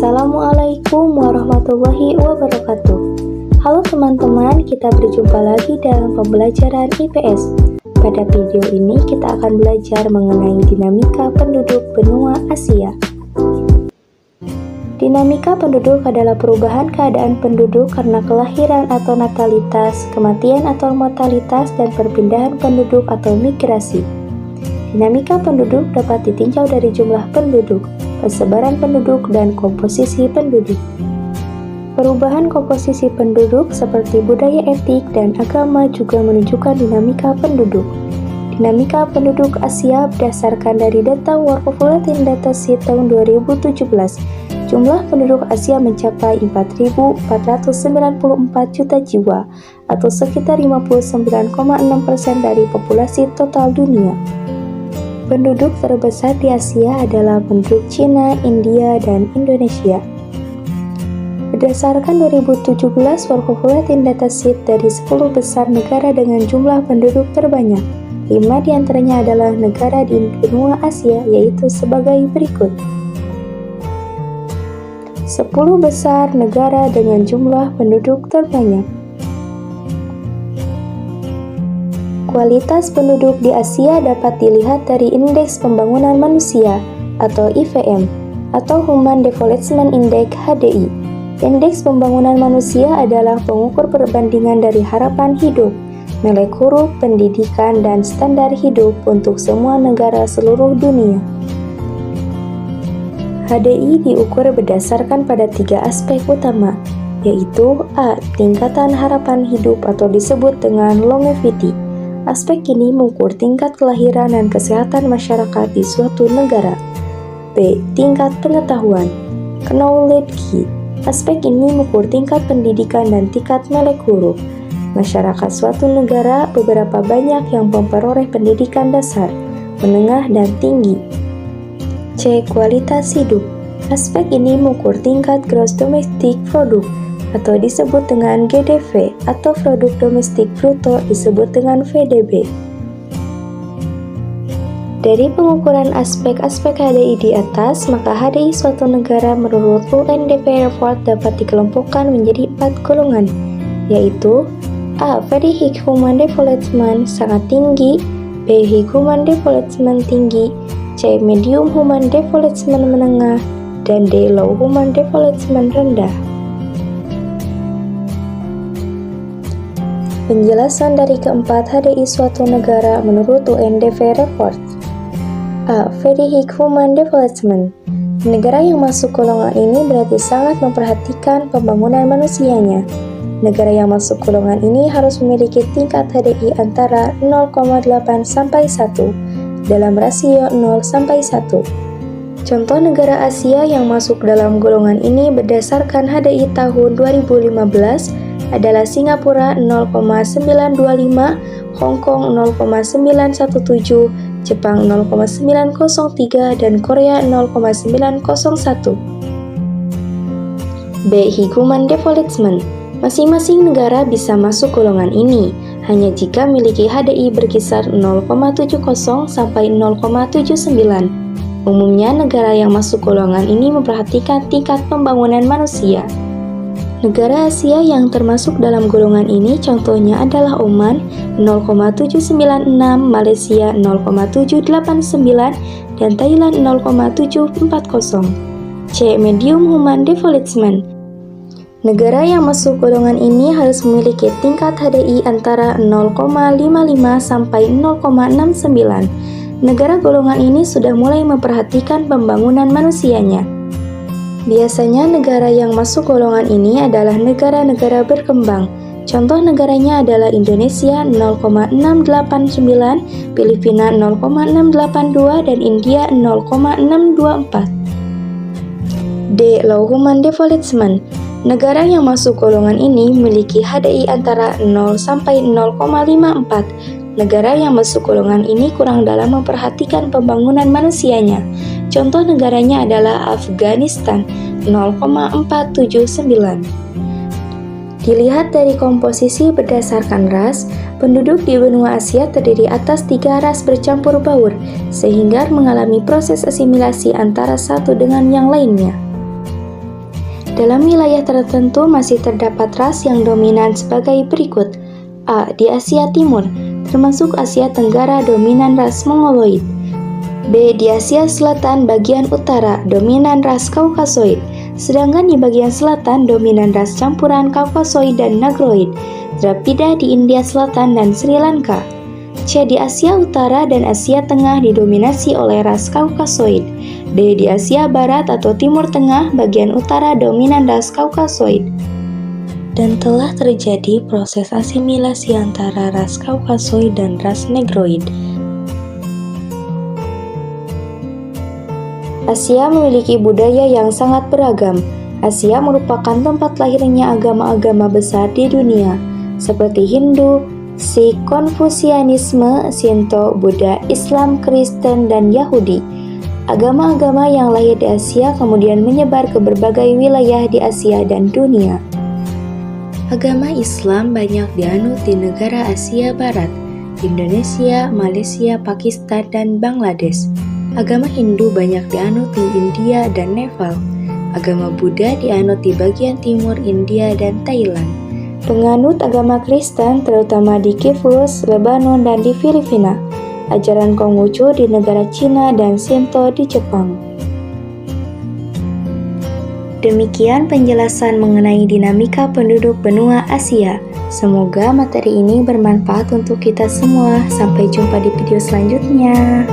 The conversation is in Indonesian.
Assalamualaikum warahmatullahi wabarakatuh. Halo teman-teman, kita berjumpa lagi dalam pembelajaran IPS. Pada video ini kita akan belajar mengenai dinamika penduduk benua Asia. Dinamika penduduk adalah perubahan keadaan penduduk karena kelahiran atau natalitas, kematian atau mortalitas, dan perpindahan penduduk atau migrasi. Dinamika penduduk dapat ditinjau dari jumlah penduduk, persebaran penduduk, dan komposisi penduduk. Perubahan komposisi penduduk seperti budaya etnik dan agama juga menunjukkan dinamika penduduk. Dinamika penduduk Asia berdasarkan dari data World Population Datasheet tahun 2017. Jumlah penduduk Asia mencapai 4.494 juta jiwa, atau sekitar 59,6% dari populasi total dunia. Penduduk terbesar di Asia adalah penduduk Cina, India, dan Indonesia. Berdasarkan 2017 World Population Datasheet, dari 10 besar negara dengan jumlah penduduk terbanyak, 5 diantaranya adalah negara di benua Asia, yaitu sebagai berikut. 10 besar negara dengan jumlah penduduk terbanyak. Kualitas penduduk di Asia dapat dilihat dari Indeks Pembangunan Manusia atau IPM atau Human Development Index (HDI). Indeks Pembangunan Manusia adalah pengukur perbandingan dari harapan hidup, nilai huruf, pendidikan, dan standar hidup untuk semua negara seluruh dunia. HDI diukur berdasarkan pada 3 aspek utama, yaitu A. Tingkatan harapan hidup atau disebut dengan longevity. Aspek ini mengukur tingkat kelahiran dan kesehatan masyarakat di suatu negara. B. Tingkat pengetahuan, knowledge. Aspek ini mengukur tingkat pendidikan dan tingkat melek huruf. Masyarakat suatu negara beberapa banyak yang memperoleh pendidikan dasar, menengah, dan tinggi. C. Kualitas hidup. Aspek ini mengukur tingkat Gross Domestic Product atau disebut dengan GDP, atau Produk Domestik Bruto disebut dengan VDB. Dari pengukuran aspek-aspek HDI di atas, maka HDI suatu negara menurut UNDP Report dapat dikelompokkan menjadi 4 golongan, yaitu A. Very High Human Development, sangat tinggi. B. High Human Development, tinggi. C. Medium Human Development, menengah. Dan D. Low Human Development, rendah. Penjelasan dari keempat HDI suatu negara menurut UNDP Report. A. Very High Human Development. Negara yang masuk golongan ini berarti sangat memperhatikan pembangunan manusianya. Negara yang masuk golongan ini harus memiliki tingkat HDI antara 0,8 sampai 1 dalam rasio 0 sampai 1. Contoh negara Asia yang masuk dalam golongan ini berdasarkan HDI tahun 2015 adalah Singapura 0,925, Hong Kong 0,917, Jepang 0,903, dan Korea 0,901. B. High Human Development. Masing-masing negara bisa masuk golongan ini, hanya jika memiliki HDI berkisar 0,70 sampai 0,79. Umumnya negara yang masuk golongan ini memperhatikan tingkat pembangunan manusia. Negara Asia yang termasuk dalam golongan ini contohnya adalah Oman 0,796, Malaysia 0,789, dan Thailand 0,740. C. Medium Human Development. Negara yang masuk golongan ini harus memiliki tingkat HDI antara 0,55 sampai 0,69. Negara golongan ini sudah mulai memperhatikan pembangunan manusianya. Biasanya negara yang masuk golongan ini adalah negara-negara berkembang. Contoh negaranya adalah Indonesia 0,689, Filipina 0,682, dan India 0,624. D. Low Human Development. Negara yang masuk golongan ini memiliki HDI antara 0 sampai 0,54. Negara yang masuk golongan ini kurang dalam memperhatikan pembangunan manusianya. Contoh negaranya adalah Afghanistan 0,479. Dilihat dari komposisi berdasarkan ras, penduduk di benua Asia terdiri atas 3 ras bercampur baur, sehingga mengalami proses asimilasi antara satu dengan yang lainnya. Dalam wilayah tertentu masih terdapat ras yang dominan sebagai berikut. A. Di Asia Timur, termasuk Asia Tenggara dominan ras Mongoloid. B. Di Asia Selatan bagian utara dominan ras Kaukasoid, sedangkan di bagian selatan dominan ras campuran Kaukasoid dan Negroid. Drapida di India Selatan dan Sri Lanka. C. Di Asia Utara dan Asia Tengah didominasi oleh ras Kaukasoid. D. Di Asia Barat atau Timur Tengah bagian utara dominan ras Kaukasoid. Dan telah terjadi proses asimilasi antara ras Kaukasoid dan ras Negroid. Asia memiliki budaya yang sangat beragam. Asia merupakan tempat lahirnya agama-agama besar di dunia, seperti Hindu, Sikh, Konfusianisme, Shinto, Buddha, Islam, Kristen, dan Yahudi. Agama-agama yang lahir di Asia kemudian menyebar ke berbagai wilayah di Asia dan dunia. Agama Islam banyak dianut di negara Asia Barat, Indonesia, Malaysia, Pakistan, dan Bangladesh. Agama Hindu banyak dianut di India dan Nepal. Agama Buddha dianut di bagian timur India dan Thailand. Penganut agama Kristen terutama di Kyprus, Lebanon, dan di Filipina. Ajaran Konghucu di negara Cina dan Shinto di Jepang. Demikian penjelasan mengenai dinamika penduduk benua Asia. Semoga materi ini bermanfaat untuk kita semua. Sampai jumpa di video selanjutnya.